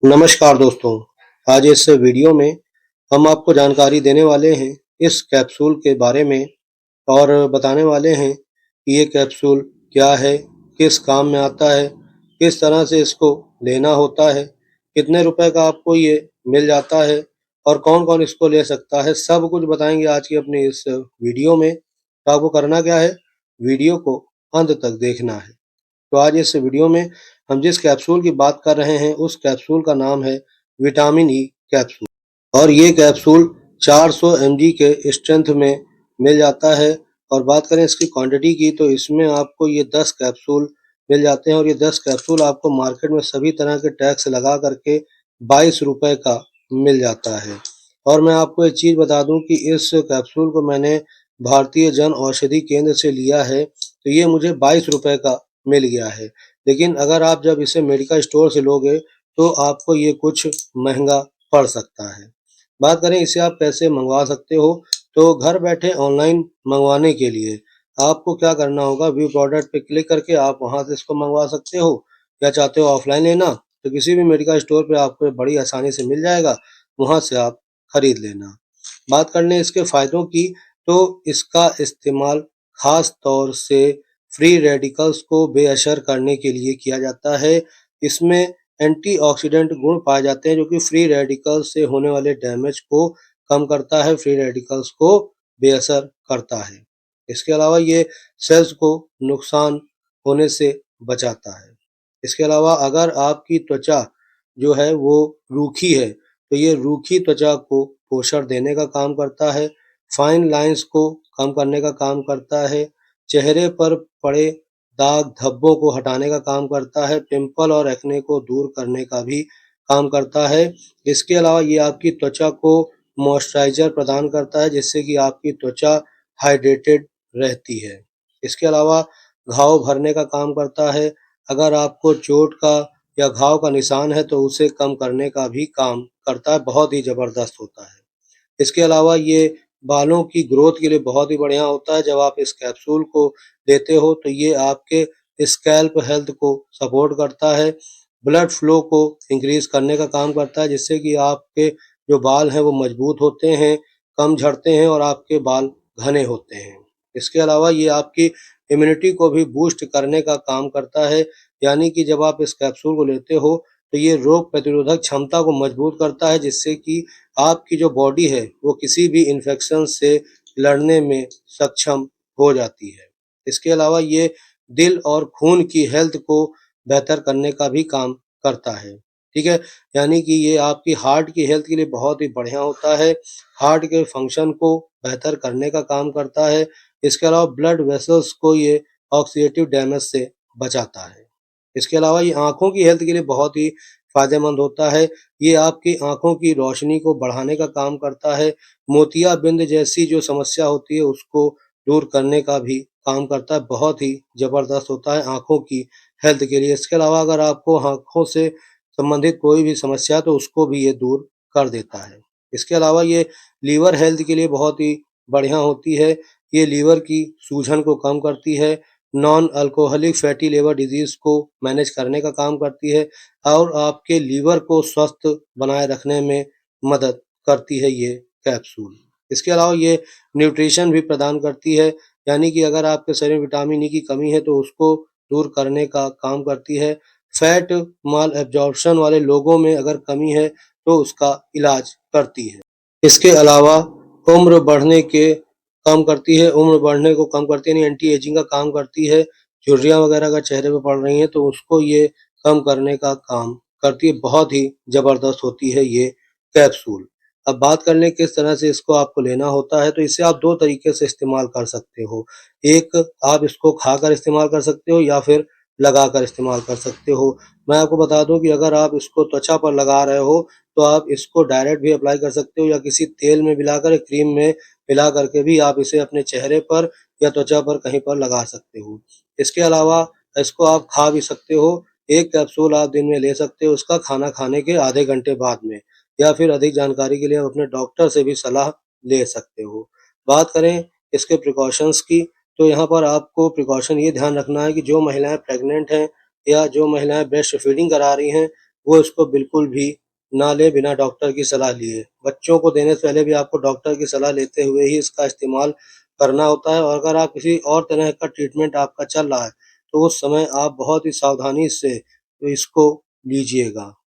नमस्कार दोस्तों, आज इस वीडियो में हम आपको जानकारी देने वाले हैं इस कैप्सूल के बारे में और बताने वाले हैं कि ये कैप्सूल क्या है, किस काम में आता है, किस तरह से इसको लेना होता है, कितने रुपए का आपको ये मिल जाता है और कौन-कौन इसको ले सकता है, सब कुछ बताएँगे आज की अपनी इस वीडियो में। तो आपको करना क्या है, वीडियो को अंत तक देखना है। तो आज इस वीडियो में हम जिस कैप्सूल की बात कर रहे हैं उस कैप्सूल का नाम है विटामिन ई कैप्सूल और ये कैप्सूल 400 mg के स्ट्रेंथ में मिल जाता है। और बात करें इसकी क्वांटिटी की तो इसमें आपको ये 10 कैप्सूल मिल जाते हैं और ये 10 कैप्सूल आपको मार्केट में सभी तरह के टैक्स लगा करके 22 रुपए का मिल जाता है। और मैं आपको एक चीज़ बता दूं कि इस कैप्सूल को मैंने भारतीय जन औषधि केंद्र से लिया है, तो ये मुझे 22 रुपए का मिल गया है। लेकिन अगर आप जब इसे मेडिकल स्टोर से लोगे तो आपको ये कुछ महँगा पड़ सकता है। बात करें इसे आप कैसे मँगवा सकते हो, तो घर बैठे ऑनलाइन मँगवाने के लिए आपको क्या करना होगा, व्यू प्रोडक्ट पे क्लिक करके आप वहाँ से इसको मँगवा सकते हो या चाहते हो ऑफलाइन लेना तो किसी भी मेडिकल स्टोर पे आपको बड़ी आसानी से मिल जाएगा, वहाँ से आप खरीद लेना। बात कर लें इसके फ़ायदों की तो इसका इस्तेमाल ख़ास तौर से फ्री रेडिकल्स को बेअसर करने के लिए किया जाता है। इसमें एंटीऑक्सीडेंट गुण पाए जाते हैं जो कि फ्री रेडिकल्स से होने वाले डैमेज को कम करता है, फ्री रेडिकल्स को बेअसर करता है। इसके अलावा ये सेल्स को नुकसान होने से बचाता है। इसके अलावा अगर आपकी त्वचा जो है वो रूखी है, तो ये रूखी त्वचा को पोषण देने का काम करता है, फाइन लाइन्स को कम करने का काम करता है, चेहरे पर पड़े दाग धब्बों को हटाने का काम करता है, पिंपल और एक्ने को दूर करने का भी काम करता है। इसके अलावा ये आपकी त्वचा को मॉइस्चराइज़र प्रदान करता है जिससे कि आपकी त्वचा हाइड्रेटेड रहती है। इसके अलावा घाव भरने का काम करता है। अगर आपको चोट का या घाव का निशान है तो उसे कम करने का भी काम करता है, बहुत ही ज़बरदस्त होता है। इसके अलावा ये बालों की ग्रोथ के लिए बहुत ही बढ़िया होता है। जब आप इस कैप्सूल को लेते हो तो ये आपके स्कैल्प हेल्थ को सपोर्ट करता है, ब्लड फ्लो को इंक्रीज़ करने का काम करता है जिससे कि आपके जो बाल हैं वो मजबूत होते हैं, कम झड़ते हैं और आपके बाल घने होते हैं। इसके अलावा ये आपकी इम्यूनिटी को भी बूस्ट करने का काम करता है, यानी कि जब आप इस कैप्सूल को लेते हो तो ये रोग प्रतिरोधक क्षमता को मजबूत करता है जिससे कि आपकी जो बॉडी है वो किसी भी इन्फेक्शन से लड़ने में सक्षम हो जाती है। इसके अलावा ये दिल और खून की हेल्थ को बेहतर करने का भी काम करता है, ठीक है? यानी कि ये आपकी हार्ट की हेल्थ के लिए बहुत ही बढ़िया होता है, हार्ट के फंक्शन को बेहतर करने का काम करता है। इसके अलावा ब्लड वेसल्स को ये ऑक्सीडेटिव डैमेज से बचाता है। इसके अलावा ये आँखों की हेल्थ के लिए बहुत ही फ़ायदेमंद होता है। ये आपकी आँखों की रोशनी को बढ़ाने का काम करता है। मोतियाबिंद जैसी जो समस्या होती है उसको दूर करने का भी काम करता है। बहुत ही ज़बरदस्त होता है आँखों की हेल्थ के लिए। इसके अलावा अगर आपको आँखों से संबंधित कोई भी समस्या है तो उसको भी ये दूर कर देता है। इसके अलावा ये लीवर हेल्थ के लिए बहुत ही बढ़िया होती है। ये लीवर की सूजन को कम करती है, non alcoholic fatty liver disease को मैनेज करने का काम करती है और आपके लीवर को स्वस्थ बनाए रखने में मदद करती है ये कैप्सूल। इसके अलावा ये न्यूट्रिशन भी प्रदान करती है, यानी कि अगर आपके शरीर में विटामिन ई की कमी है तो उसको दूर करने का काम करती है। फैट माल एब्ज़ॉर्प्शन वाले लोगों में अगर कमी है तो उसका इलाज करती है। इसके अलावा उम्र बढ़ने के कम करती है, उम्र बढ़ने को कम करती है यानी एंटी एजिंग का काम करती है। झुर्रियाँ वगैरह अगर चेहरे पे पड़ रही हैं तो उसको ये कम करने का काम करती है। बहुत ही ज़बरदस्त होती है ये कैप्सूल। अब बात कर लें किस तरह से इसको आपको लेना होता है, तो इसे आप 2 तरीके से इस्तेमाल कर सकते हो। एक, आप इसको खाकर इस्तेमाल कर सकते हो या फिर लगाकर इस्तेमाल कर सकते हो। मैं आपको बता दूँ कि अगर आप इसको त्वचा पर लगा रहे हो तो आप इसको डायरेक्ट भी अप्लाई कर सकते हो या किसी तेल में मिलाकर, क्रीम में मिला करके भी आप इसे अपने चेहरे पर या त्वचा पर कहीं पर लगा सकते हो। इसके अलावा इसको आप खा भी सकते हो। 1 कैप्सूल आप दिन में ले सकते हो उसका खाना खाने के आधे घंटे बाद में, या फिर अधिक जानकारी के लिए आप अपने डॉक्टर से भी सलाह ले सकते हो। बात करें इसके प्रिकॉशंस की, तो यहाँ पर आपको प्रिकॉशन ये ध्यान रखना है कि जो महिलाएँ प्रेग्नेंट हैं या जो महिलाएँ ब्रेस्ट फीडिंग करा रही हैं, वो इसको बिल्कुल भी ना लें बिना डॉक्टर की सलाह लिए। बच्चों को देने से पहले भी आपको डॉक्टर की सलाह लेते हुए ही इसका इस्तेमाल करना होता है, और अगर आप किसी और तरह का ट्रीटमेंट आपका चल रहा है, तो उस समय आप बहुत ही सावधानी से इसको लीजिएगा।